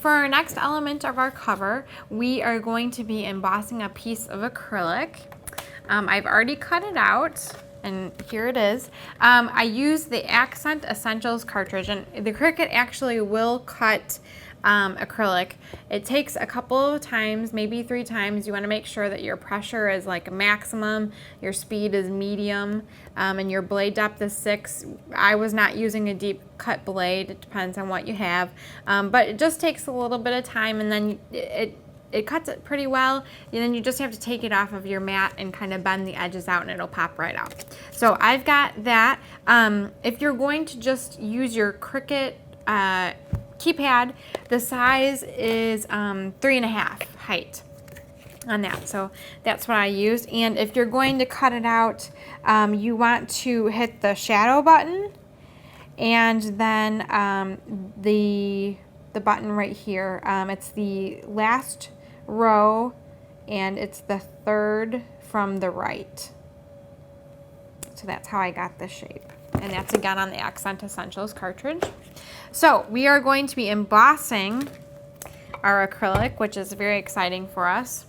For our next element of our cover, we are going to be embossing a piece of acrylic. I've already cut it out, and here it is. I use the Accent Essentials cartridge, and the Cricut actually will cut acrylic. It takes a couple of times, maybe 3 times. You want to make sure that your pressure is like maximum, your speed is medium, and your blade depth is 6. I was not using a deep cut blade. It depends on what you have, but it just takes a little bit of time, and then it cuts it pretty well, and then you just have to take it off of your mat and kind of bend the edges out, and it'll pop right out. So I've got that. If you're going to just use your Cricut keypad, the size is 3.5 height on that, so that's what I used. And if you're going to cut it out, you want to hit the shadow button, and then the button right here. It's the last row, and it's the 3rd from the right. So that's how I got this shape, and that's again on the Accent Essentials cartridge. So we are going to be embossing our acrylic, which is very exciting for us,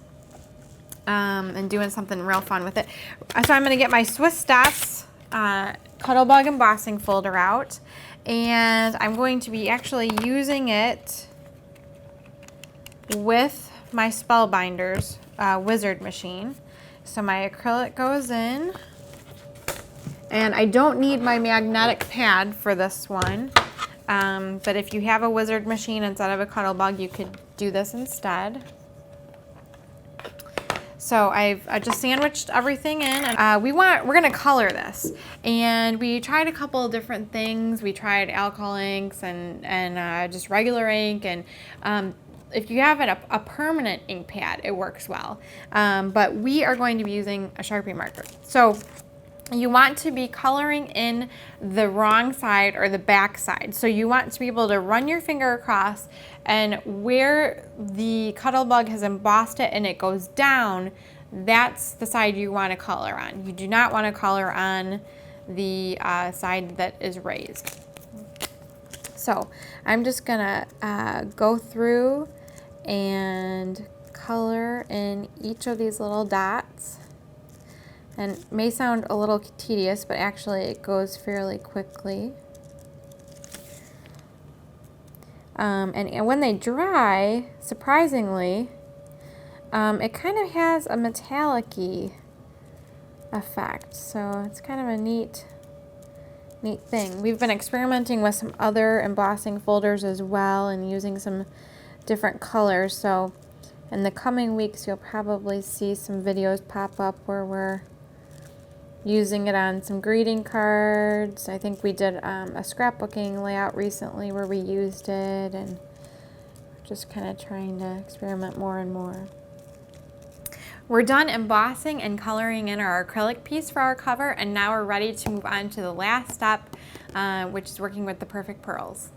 and doing something real fun with it. So I'm going to get my Swiss Dots Cuttlebug embossing folder out, and I'm going to be actually using it with my Spellbinders wizard machine. So my acrylic goes in, and I don't need my magnetic pad for this one. But if you have a wizard machine instead of a Cuttlebug, you could do this instead. So I've just sandwiched everything in, and we're gonna color this. And we tried a couple of different things. We tried alcohol inks and just regular ink, and if you have a permanent ink pad, it works well. But we are going to be using a Sharpie marker. So you want to be coloring in the wrong side or the back side. So you want to be able to run your finger across, and where the Cuttlebug has embossed it and it goes down, that's the side you want to color on. You do not want to color on the side that is raised. So I'm just gonna go through and color in each of these little dots. And it may sound a little tedious, but actually it goes fairly quickly. And when they dry, surprisingly, it kind of has a metallic-y effect. So it's kind of a neat thing. We've been experimenting with some other embossing folders as well, and using some different colors. So in the coming weeks, you'll probably see some videos pop up where we're using it on some greeting cards. I think we did a scrapbooking layout recently where we used it, and just kind of trying to experiment more and more. We're done embossing and coloring in our acrylic piece for our cover, and now we're ready to move on to the last step, which is working with the perfect pearls.